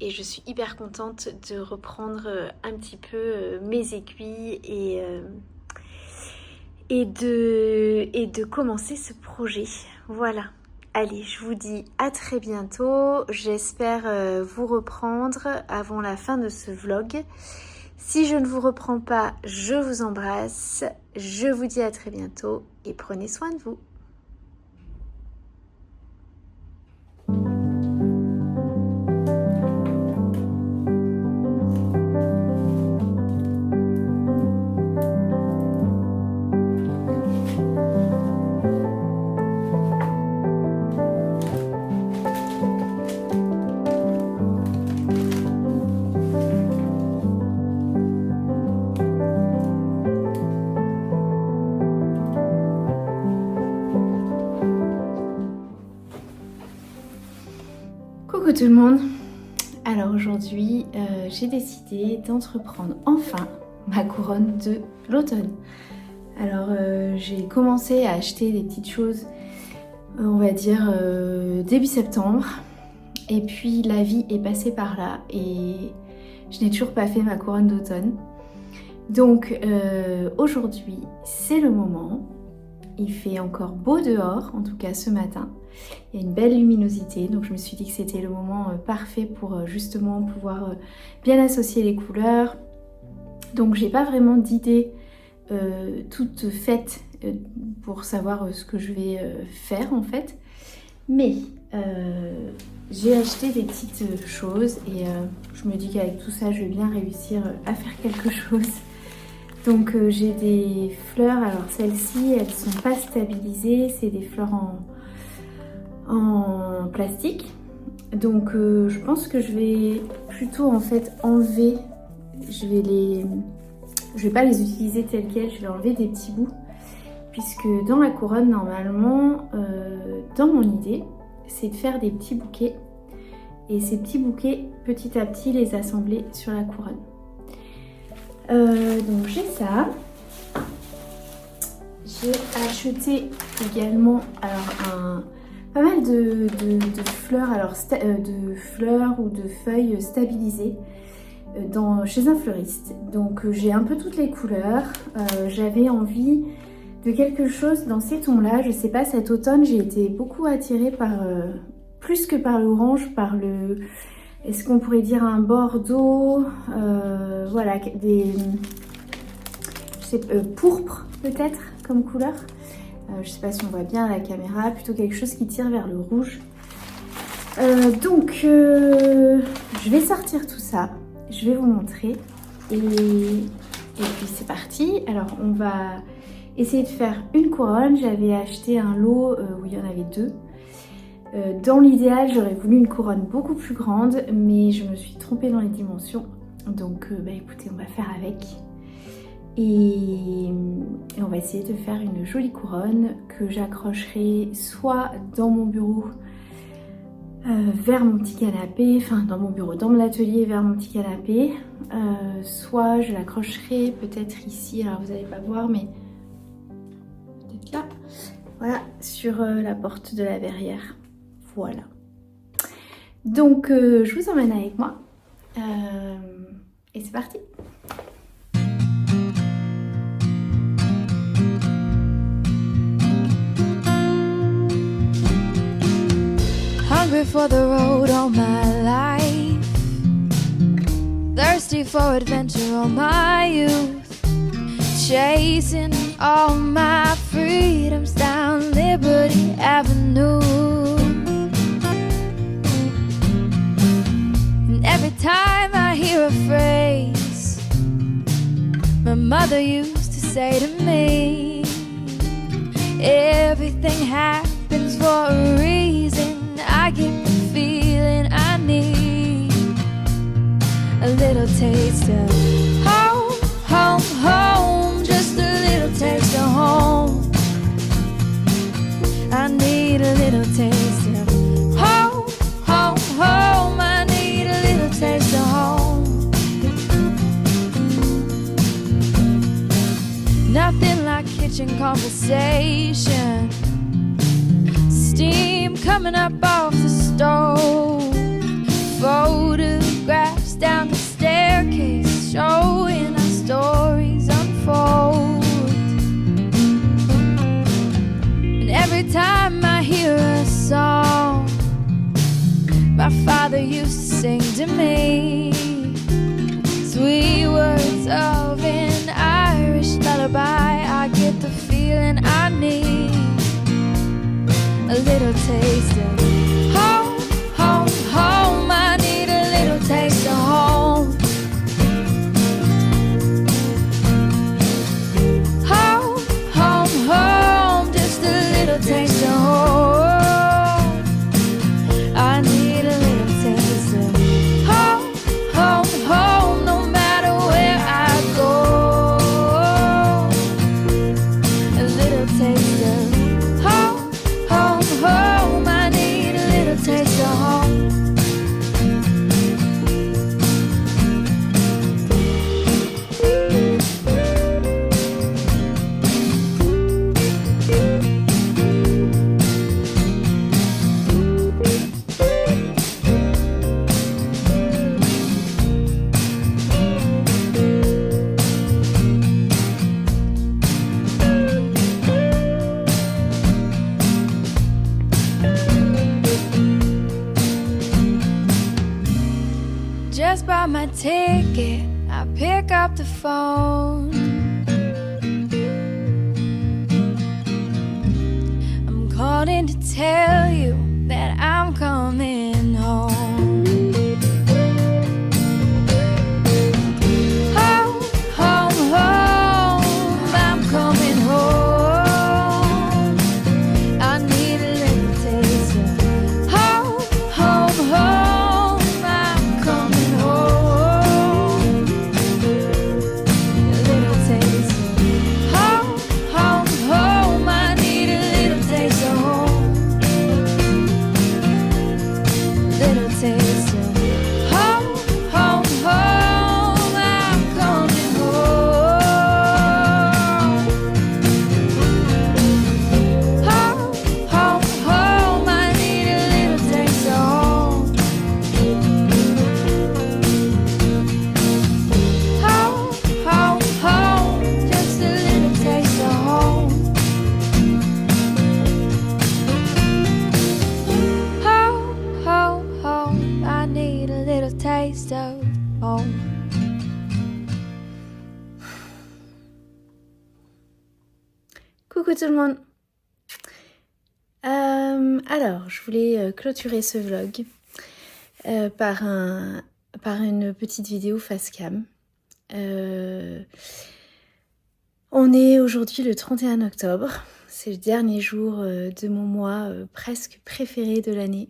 je suis hyper contente de reprendre un petit peu mes aiguilles et de commencer ce projet. Voilà. Allez, je vous dis à très bientôt. J'espère vous reprendre avant la fin de ce vlog. Si je ne vous reprends pas, je vous embrasse. Je vous dis à très bientôt et prenez soin de vous. Coucou tout le monde. Alors aujourd'hui j'ai décidé d'entreprendre enfin ma couronne de l'automne. Alors j'ai commencé à acheter des petites choses on va dire début septembre et puis la vie est passée par là et je n'ai toujours pas fait ma couronne d'automne. Donc aujourd'hui c'est le moment. Il fait encore beau dehors, en tout cas ce matin. Il y a une belle luminosité, donc je me suis dit que c'était le moment parfait pour justement pouvoir bien associer les couleurs. Donc j'ai pas vraiment d'idée toute faite pour savoir ce que je vais faire en fait. Mais j'ai acheté des petites choses et je me dis qu'avec tout ça je vais bien réussir à faire quelque chose. Donc j'ai des fleurs, alors celles-ci elles sont pas stabilisées, c'est des fleurs en plastique. Donc je pense que je vais plutôt en fait enlever, je vais pas les utiliser telles quelles, je vais enlever des petits bouts. Puisque dans la couronne normalement, dans mon idée, c'est de faire des petits bouquets. Et ces petits bouquets, petit à petit, les assembler sur la couronne. Donc j'ai ça. J'ai acheté également alors pas mal de fleurs, alors de fleurs ou de feuilles stabilisées chez un fleuriste. Donc j'ai un peu toutes les couleurs. J'avais envie de quelque chose dans ces tons-là. Je sais pas, cet automne j'ai été beaucoup attirée par plus que par l'orange, par le... Est-ce qu'on pourrait dire un bordeaux, voilà, pourpre peut-être comme couleur. Je sais pas si on voit bien à la caméra, plutôt quelque chose qui tire vers le rouge. Donc, je vais sortir tout ça, je vais vous montrer et puis c'est parti. Alors, on va essayer de faire une couronne. J'avais acheté un lot où il y en avait deux. Dans l'idéal, j'aurais voulu une couronne beaucoup plus grande, mais je me suis trompée dans les dimensions. Donc, écoutez, on va faire avec. Et on va essayer de faire une jolie couronne que j'accrocherai soit dans mon bureau vers mon petit canapé, enfin dans mon bureau, dans mon atelier vers mon petit canapé. Soit je l'accrocherai peut-être ici, alors vous n'allez pas voir, mais peut-être là. Voilà, sur la porte de la verrière. Voilà. Donc je vous emmène avec moi. Et c'est parti. Hungry for the road all my life, thirsty for adventure all my youth, chasing all my freedoms down Liberty Avenue. And every time I hear a phrase my mother used to say to me, everything happens for a reason, I get the feeling I need a little taste of home, home, home, just a little taste of home. I need a little taste of home, home, home. I need a little taste of home. Nothing like kitchen conversation, steam coming up off the stove, photographs down the staircase showing our stories unfold. And every time I hear a song my father used to sing to me, sweet words of an Irish lullaby, I get the feeling I need a little taste of home, home, home. I need a little taste of home. Home, home, home, just a little taste of home. I need a little taste of home, home, home, no matter where I go. A little taste of home, home, home. I need a little taste of home. Just bought my ticket, I pick up the phone. I'm calling to tell you that I'm coming home. Home, home, home, I'm coming home. I need a little taste of home, home, home, I'm coming home. A little taste of home, home, home, I need a little taste of home. Little taste of home, home, home, I'm coming home. Home, home, home, I need a little taste of home. Home, home, home, just a little taste of home. Home, home, home, I need a little taste of home. Coucou tout le monde. Alors, je voulais clôturer ce vlog par une petite vidéo face cam. On est aujourd'hui le 31 octobre. C'est le dernier jour de mon mois presque préféré de l'année.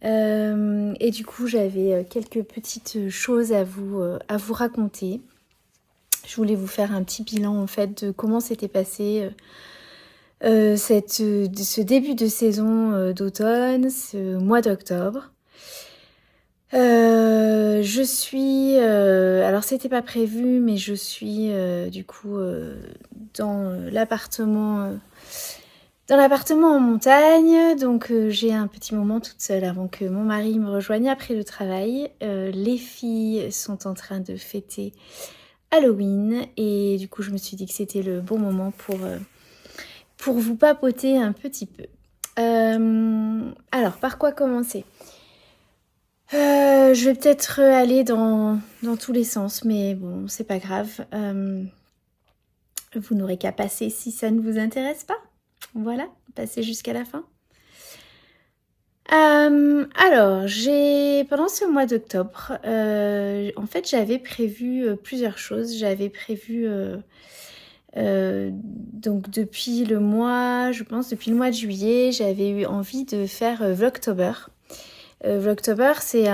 Et du coup, j'avais quelques petites choses à vous raconter. Je voulais vous faire un petit bilan en fait de comment s'était passé ce début de saison d'automne, ce mois d'octobre. Je suis... alors c'était pas prévu, mais je suis du coup dans l'appartement en montagne. Donc j'ai un petit moment toute seule avant que mon mari me rejoigne après le travail. Les filles sont en train de fêter Halloween et du coup je me suis dit que c'était le bon moment pour vous papoter un petit peu. Alors par quoi commencer ? Je vais peut-être aller dans tous les sens, mais bon, c'est pas grave. Vous n'aurez qu'à passer si ça ne vous intéresse pas. Voilà, passez jusqu'à la fin. Alors, pendant ce mois d'octobre, en fait, j'avais prévu plusieurs choses. J'avais prévu, donc depuis le mois de juillet, j'avais eu envie de faire Vlogtober. Vlogtober, c'est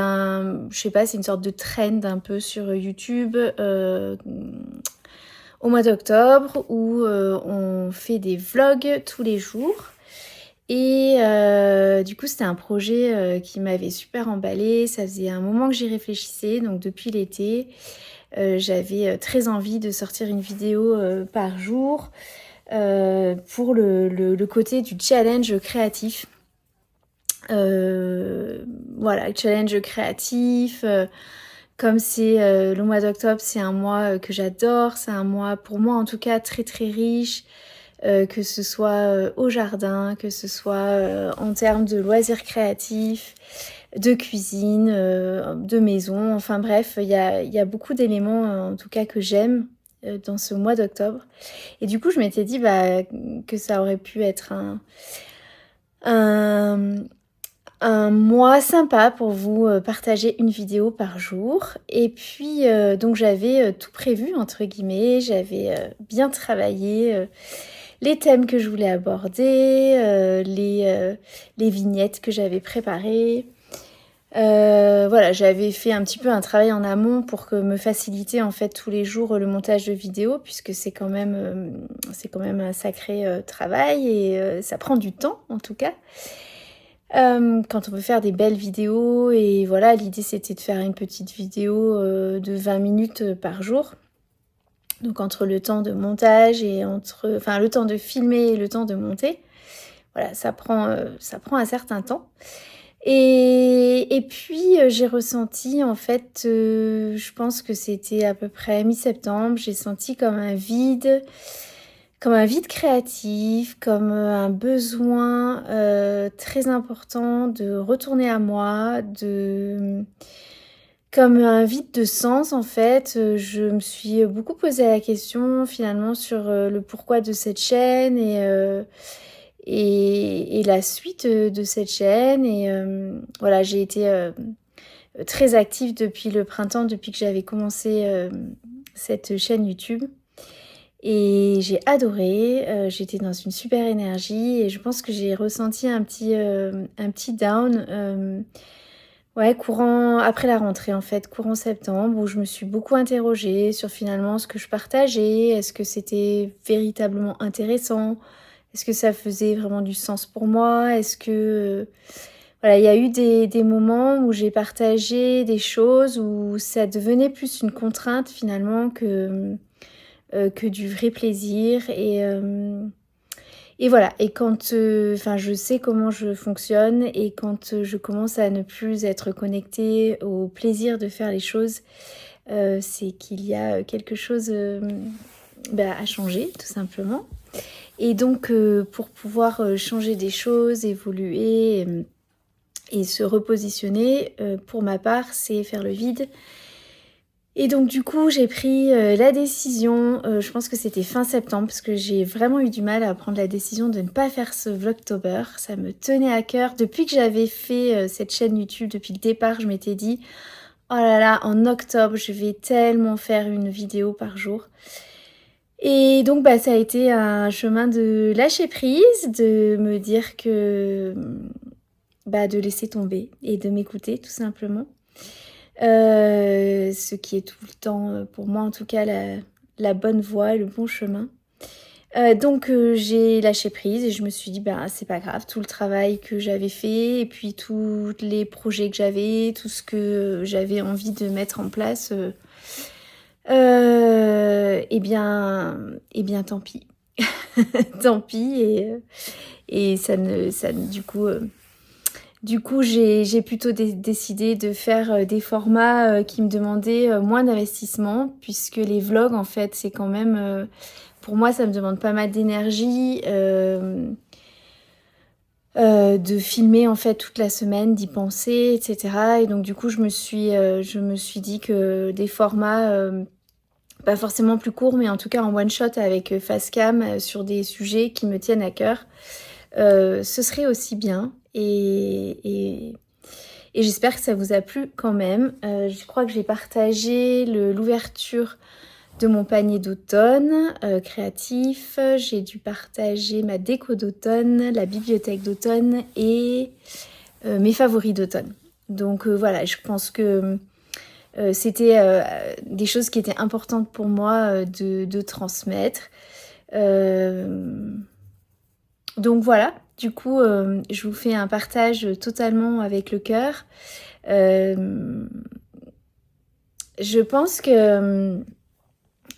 c'est une sorte de trend un peu sur YouTube au mois d'octobre où on fait des vlogs tous les jours. Et du coup, c'était un projet qui m'avait super emballée. Ça faisait un moment que j'y réfléchissais, donc depuis l'été, j'avais très envie de sortir une vidéo par jour pour le côté du challenge créatif. Voilà, challenge créatif. Comme c'est le mois d'octobre, c'est un mois que j'adore. C'est un mois, pour moi en tout cas, très très riche. Que ce soit au jardin, que ce soit en termes de loisirs créatifs, de cuisine, de maison. Enfin bref, il y a beaucoup d'éléments en tout cas que j'aime dans ce mois d'octobre. Et du coup, je m'étais dit que ça aurait pu être un mois sympa pour vous partager une vidéo par jour. Et puis, donc j'avais tout prévu, entre guillemets. J'avais bien travaillé les thèmes que je voulais aborder, les vignettes que j'avais préparées. Voilà, j'avais fait un petit peu un travail en amont pour me faciliter en fait tous les jours le montage de vidéos, puisque c'est quand même un sacré travail et ça prend du temps en tout cas. Quand on veut faire des belles vidéos, et voilà, l'idée c'était de faire une petite vidéo de 20 minutes par jour. Donc entre le temps de montage et le temps de filmer et le temps de monter, voilà, ça prend un certain temps. Et puis j'ai ressenti en fait, je pense que c'était à peu près mi-septembre, j'ai senti comme un vide créatif, comme un besoin très important de retourner à moi, comme un vide de sens en fait. Je me suis beaucoup posé la question finalement sur le pourquoi de cette chaîne et la suite de cette chaîne. Et voilà, j'ai été très active depuis le printemps, depuis que j'avais commencé cette chaîne YouTube. Et j'ai adoré, j'étais dans une super énergie et je pense que j'ai ressenti un petit down après la rentrée en fait, courant septembre, où je me suis beaucoup interrogée sur finalement ce que je partageais, est-ce que c'était véritablement intéressant, est-ce que ça faisait vraiment du sens pour moi, est-ce que... Voilà, il y a eu des moments où j'ai partagé des choses où ça devenait plus une contrainte finalement que du vrai plaisir. Et voilà, et quand je sais comment je fonctionne, et quand je commence à ne plus être connectée au plaisir de faire les choses, c'est qu'il y a quelque chose à changer tout simplement. Et donc pour pouvoir changer des choses, évoluer et se repositionner, pour ma part, c'est faire le vide. Et donc du coup j'ai pris la décision, je pense que c'était fin septembre, parce que j'ai vraiment eu du mal à prendre la décision de ne pas faire ce Vlogtober. Ça me tenait à cœur. Depuis que j'avais fait cette chaîne YouTube, depuis le départ, je m'étais dit oh là là, en octobre je vais tellement faire une vidéo par jour. Et donc ça a été un chemin de lâcher prise, de me dire que de laisser tomber et de m'écouter tout simplement. Ce qui est tout le temps, pour moi en tout cas, la bonne voie, le bon chemin. Donc j'ai lâché prise et je me suis dit c'est pas grave, tout le travail que j'avais fait et puis tous les projets que j'avais, tout ce que j'avais envie de mettre en place, eh bien tant pis. Tant pis et du coup j'ai plutôt décidé de faire des formats qui me demandaient moins d'investissement puisque les vlogs en fait c'est quand même pour moi ça me demande pas mal d'énergie de filmer en fait toute la semaine, d'y penser, etc. Et donc du coup je me suis dit que des formats pas forcément plus courts mais en tout cas en one shot avec face cam sur des sujets qui me tiennent à cœur, ce serait aussi bien et j'espère que ça vous a plu quand même. Je crois que j'ai partagé l'ouverture de mon panier d'automne créatif. J'ai dû partager ma déco d'automne, la bibliothèque d'automne et mes favoris d'automne. Donc voilà, je pense que c'était des choses qui étaient importantes pour moi de transmettre. Donc voilà, du coup, je vous fais un partage totalement avec le cœur. Je pense que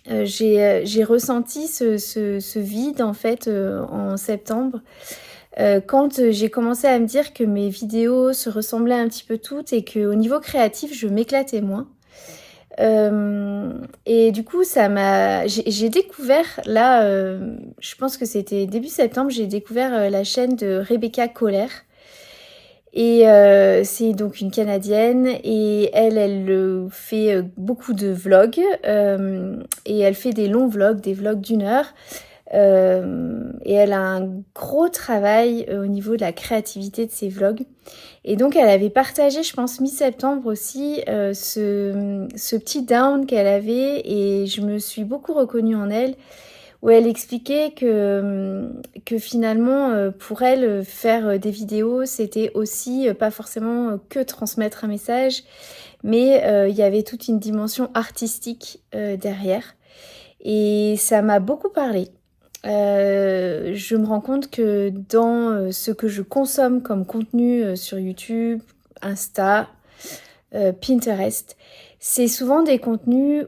j'ai ressenti ce vide en fait en septembre quand j'ai commencé à me dire que mes vidéos se ressemblaient un petit peu toutes et qu'au niveau créatif, je m'éclatais moins. Et du coup, j'ai découvert, là, je pense que c'était début septembre, j'ai découvert la chaîne de Rebecca Kohler. Et c'est donc une Canadienne et elle fait beaucoup de vlogs et elle fait des longs vlogs, des vlogs d'1 heure. Et elle a un gros travail au niveau de la créativité de ses vlogs. Et donc elle avait partagé, je pense mi-septembre aussi, ce petit down qu'elle avait et je me suis beaucoup reconnue en elle, où elle expliquait que finalement pour elle faire des vidéos c'était aussi pas forcément que transmettre un message, mais il y avait toute une dimension artistique derrière et ça m'a beaucoup parlé. Je me rends compte que dans ce que je consomme comme contenu sur YouTube, Insta, Pinterest, c'est souvent des contenus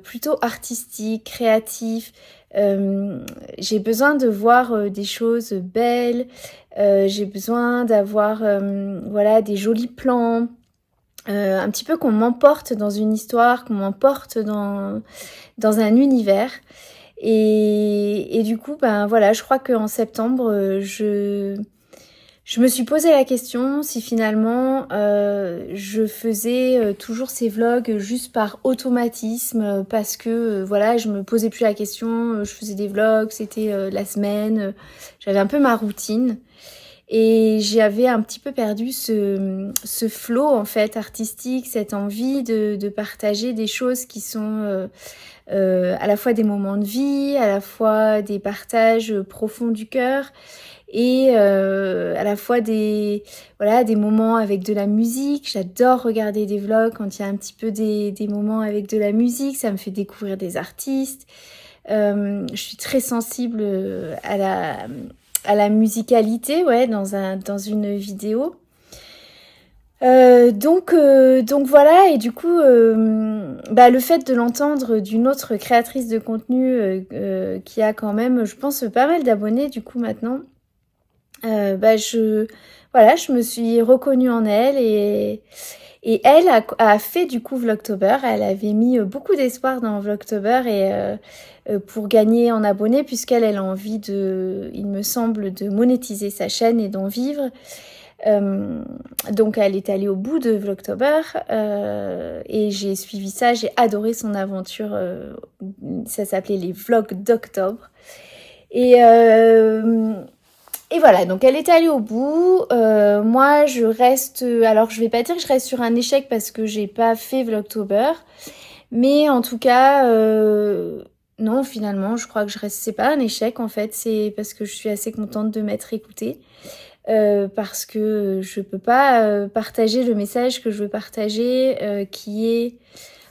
plutôt artistiques, créatifs. J'ai besoin de voir des choses belles, j'ai besoin d'avoir des jolis plans, un petit peu qu'on m'emporte dans une histoire, qu'on m'emporte dans un univers. Et du coup, je crois qu'en septembre, je me suis posé la question si finalement je faisais toujours ces vlogs juste par automatisme parce que je me posais plus la question, je faisais des vlogs, c'était la semaine, j'avais un peu ma routine et j'avais un petit peu perdu ce flow en fait artistique, cette envie de partager des choses qui sont à la fois des moments de vie, à la fois des partages profonds du cœur et à la fois des moments avec de la musique. J'adore regarder des vlogs quand il y a un petit peu des moments avec de la musique, ça me fait découvrir des artistes. Je suis très sensible à la musicalité dans une vidéo. Donc voilà, et du coup le fait de l'entendre d'une autre créatrice de contenu qui a quand même, je pense, pas mal d'abonnés du coup maintenant, je me suis reconnue en elle et elle a fait du coup Vlogtober. Elle avait mis beaucoup d'espoir dans Vlogtober et pour gagner en abonnés puisqu'elle a envie il me semble, de monétiser sa chaîne et d'en vivre. Donc elle est allée au bout de Vlogtober et j'ai suivi ça, j'ai adoré son aventure, ça s'appelait les vlogs d'octobre et voilà, donc elle est allée au bout. Moi je reste, alors je vais pas dire que je reste sur un échec parce que j'ai pas fait Vlogtober, mais en tout cas non, finalement je crois que c'est pas un échec en fait, c'est parce que je suis assez contente de m'être écoutée. Parce que je peux pas partager le message que je veux partager qui est...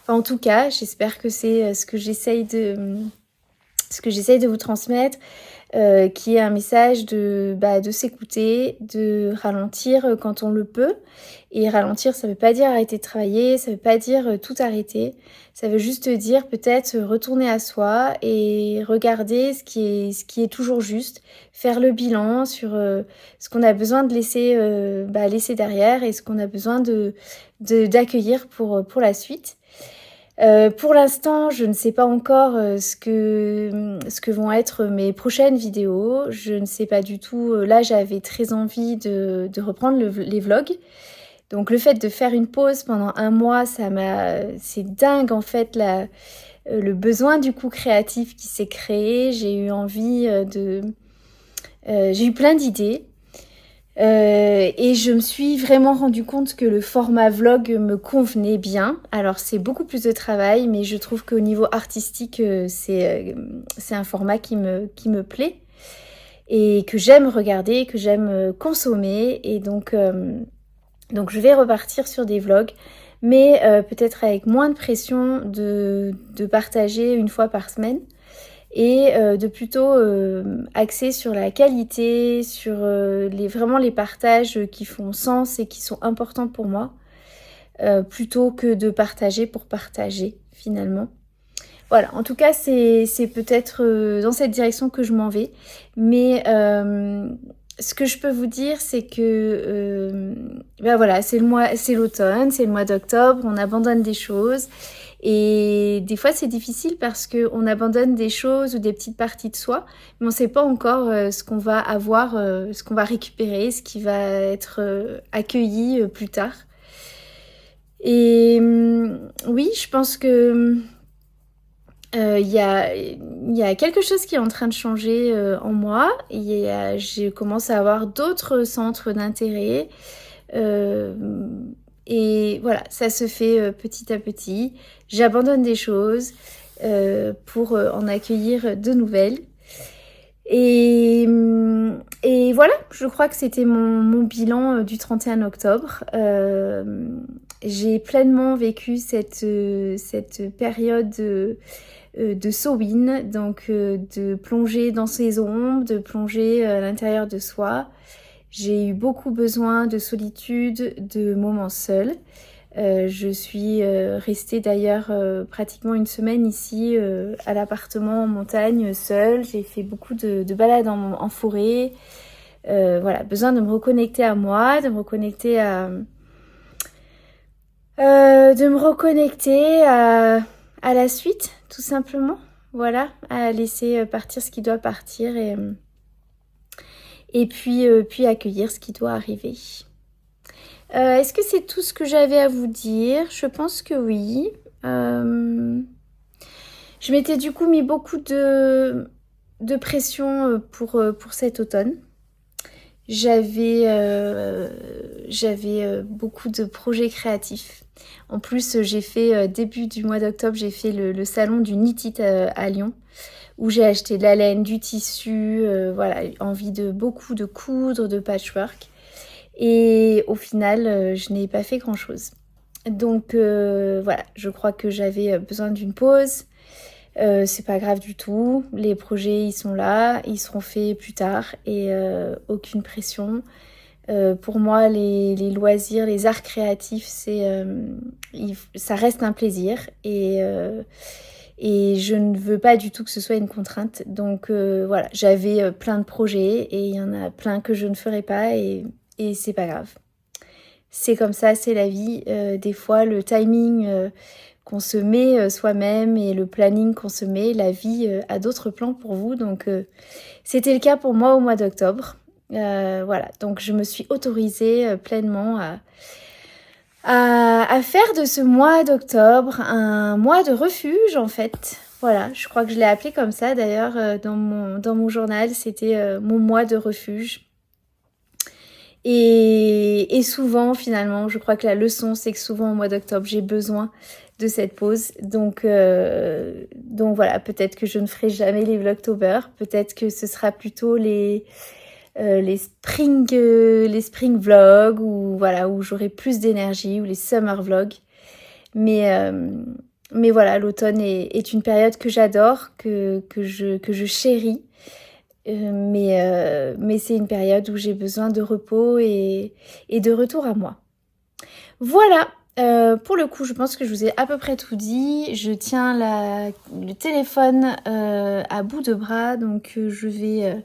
Enfin, en tout cas, j'espère que c'est ce que j'essaye ce que j'essaye de vous transmettre, qui est un message de s'écouter, de ralentir quand on le peut. Et ralentir, ça veut pas dire arrêter de travailler, ça veut pas dire tout arrêter. Ça veut juste dire peut-être retourner à soi et regarder ce qui est toujours juste, faire le bilan sur ce qu'on a besoin de laisser derrière et ce qu'on a besoin d'accueillir pour la suite. Pour l'instant, je ne sais pas encore ce que vont être mes prochaines vidéos. Je ne sais pas du tout. Là, j'avais très envie de reprendre les vlogs. Donc, le fait de faire une pause pendant un mois, c'est dingue en fait le besoin du coup créatif qui s'est créé. J'ai eu envie j'ai eu plein d'idées. Et je me suis vraiment rendu compte que le format vlog me convenait bien. Alors c'est beaucoup plus de travail, mais je trouve qu'au niveau artistique, c'est un format qui me plaît et que j'aime regarder, que j'aime consommer. Et donc je vais repartir sur des vlogs, mais peut-être avec moins de pression de partager une fois par semaine. Et de plutôt axer sur la qualité, sur vraiment les partages qui font sens et qui sont importants pour moi, plutôt que de partager pour partager finalement. Voilà, en tout cas c'est peut-être dans cette direction que je m'en vais, mais ce que je peux vous dire c'est que voilà, c'est l'automne, c'est le mois d'octobre, on abandonne des choses. Et des fois, c'est difficile parce qu'on abandonne des choses ou des petites parties de soi, mais on ne sait pas encore ce qu'on va avoir, ce qu'on va récupérer, ce qui va être accueilli plus tard. Et oui, je pense que il y a quelque chose qui est en train de changer en moi. Je commence à avoir d'autres centres d'intérêt. Et voilà, ça se fait petit à petit. J'abandonne des choses pour en accueillir de nouvelles. Et voilà, je crois que c'était mon bilan du 31 octobre. J'ai pleinement vécu cette période de Samhain, donc de plonger dans ses ombres, de plonger à l'intérieur de soi. J'ai eu beaucoup besoin de solitude, de moments seuls. Je suis restée d'ailleurs pratiquement une semaine ici à l'appartement en montagne seule. J'ai fait beaucoup de balades en forêt. Voilà, besoin de me reconnecter à moi, de me reconnecter à la suite, tout simplement. Voilà, à laisser partir ce qui doit partir et puis accueillir ce qui doit arriver. Est-ce que c'est tout ce que j'avais à vous dire? Je pense que oui. Je m'étais du coup mis beaucoup de pression pour cet automne. J'avais beaucoup de projets créatifs. En plus, j'ai fait début du mois d'octobre, j'ai fait le salon du Knit It à Lyon, où j'ai acheté de la laine, du tissu, voilà, envie de beaucoup de coudre, de patchwork. Et au final, je n'ai pas fait grand-chose. Donc voilà, je crois que j'avais besoin d'une pause. C'est pas grave du tout. Les projets, ils sont là, ils seront faits plus tard et aucune pression. Pour moi, les loisirs, les arts créatifs, ça reste un plaisir et je ne veux pas du tout que ce soit une contrainte. Donc voilà, j'avais plein de projets et il y en a plein que je ne ferai pas et c'est pas grave. C'est comme ça, c'est la vie. Des fois, le timing qu'on se met soi-même et le planning qu'on se met, la vie a d'autres plans pour vous. Donc c'était le cas pour moi au mois d'octobre. Voilà, donc je me suis autorisée pleinement à faire de ce mois d'octobre un mois de refuge en fait. Voilà, je crois que je l'ai appelé comme ça d'ailleurs dans mon journal, c'était mon mois de refuge. Et souvent finalement, je crois que la leçon c'est que souvent au mois d'octobre j'ai besoin de cette pause. Donc voilà, peut-être que je ne ferai jamais les vlogtober, peut-être que ce sera plutôt les spring vlogs ou voilà où j'aurai plus d'énergie ou les summer vlogs. Mais Mais voilà, l'automne est une période que j'adore, que je chéris. Mais c'est une période où j'ai besoin de repos et de retour à moi. Voilà, pour le coup, je pense que je vous ai à peu près tout dit. Je tiens le téléphone à bout de bras, donc je vais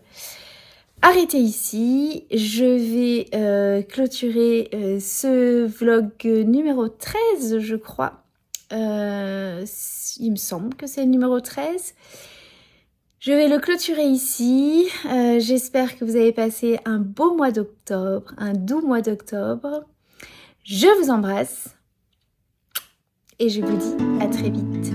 arrêter ici. Je vais clôturer ce vlog numéro 13, je crois. Il me semble que c'est le numéro 13. Je vais le clôturer ici. J'espère que vous avez passé un beau mois d'octobre, un doux mois d'octobre. Je vous embrasse et je vous dis à très vite.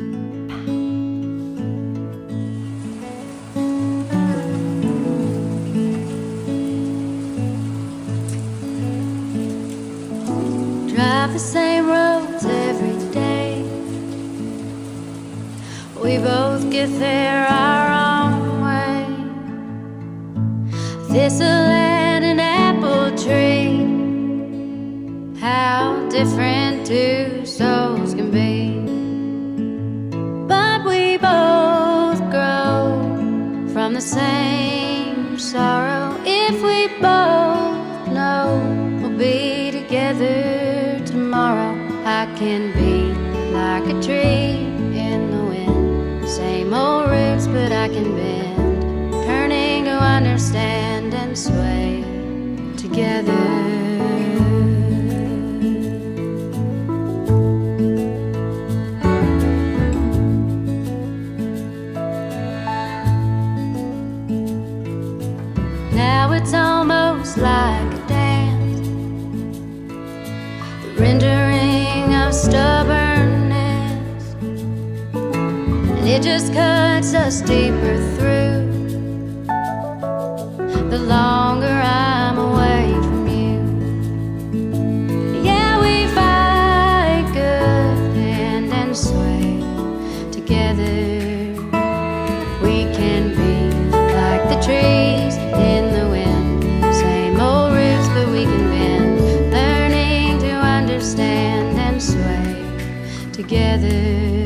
Drive the same roads every day. We both get there our own way. Thistle and an apple tree. How different two souls can be. But we both grow from the same sorrow. If we both know we'll be together tomorrow, I can be like a tree in the wind. Same old roots, but I can bend, turning to understand and sway together. Now it's almost like a dance, the rendering of stubbornness, and it just cuts us deeper through the longer I'm away from you. Yeah, we fight good and sway together. We can be like the trees in the wind, same old roots but we can bend, learning to understand and sway together.